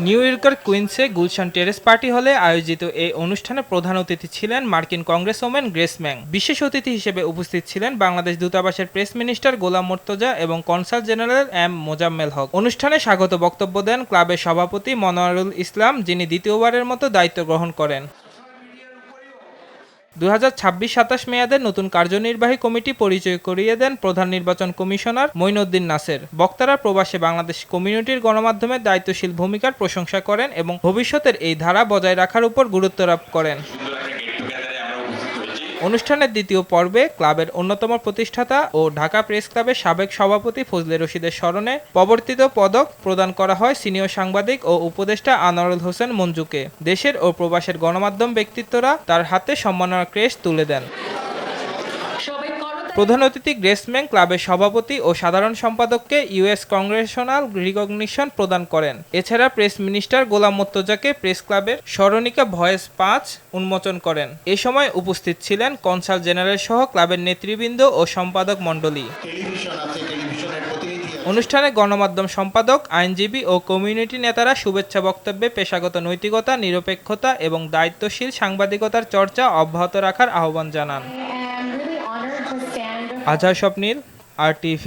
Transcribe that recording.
New ইয়র্কের কুইন্সে Gulshan terrace party হলে আয়োজিত এই অনুষ্ঠানে প্রধান অতিথি ছিলেন মার্কিন কংগ্রেসওম্যান গ্রেস ম্যাং। বিশেষ অতিথি হিসেবে উপস্থিত ছিলেন বাংলাদেশ দূতাবাসের প্রেস মিনিস্টার গোলাম মোর্তজা এবং consul general M Mozammel Haque. অনুষ্ঠানে স্বাগত বক্তব্য দেন ক্লাবের সভাপতি মনোয়ারুল ইসলাম, যিনি দ্বিতীয়বারের মতো দায়িত্ব গ্রহণ করেন। 2026-27 মেয়াদের নতুন কার্যনির্বাহী কমিটি পরিচয় করিয়ে দেন প্রধান নির্বাচন কমিশনার মঈনুদ্দিন নাসের। বক্তারা প্রবাসী বাংলাদেশ কমিউনিটির গণমাধ্যমের দায়িত্বশীল ভূমিকার প্রশংসা করেন এবং ভবিষ্যতের এই ধারা বজায় রাখার উপর গুরুত্বারোপ করেন। অনুষ্ঠানের দ্বিতীয় পর্বে ক্লাবের অন্যতম প্রতিষ্ঠাতা ও ঢাকা প্রেস ক্লাবের সাবেক সভাপতি ফজলে রশিদের স্মরণে প্রবর্তিত পদক প্রদান করা হয় সিনিয়র সাংবাদিক ও উপদেষ্টা আনোয়ারুল হোসেন মঞ্জুকে। দেশের ও প্রবাসের গণমাধ্যম ব্যক্তিত্বরা তার হাতে সম্মাননা ক্রেস্ট তুলে দেন। প্রধান অতিথি গ্রেস ম্যাং ক্লাবের সভাপতি ও সাধারণ সম্পাদককে ইউএস কংগ্রেশনাল রিকগনিশন প্রদান করেন। এছাড়া প্রেস মিনিস্টার গোলাম মোর্তজাকে প্রেস ক্লাবের স্মরণিকা ভয়েস 5 উন্মোচন করেন। এ সময় উপস্থিত ছিলেন কনসাল জেনারেল সহ ক্লাবের নেতৃবৃন্দ ও সম্পাদক মণ্ডলী। অনুষ্ঠানে গণমাধ্যম সম্পাদক, আইনজীবী ও কমিউনিটি নেতারা শুভেচ্ছা বক্তব্যে পেশাগত নৈতিকতা, নিরপেক্ষতা এবং দায়িত্বশীল সাংবাদিকতার চর্চা অব্যাহত রাখার আহ্বান জানান। আজহার স্বপ্নীল, RTV।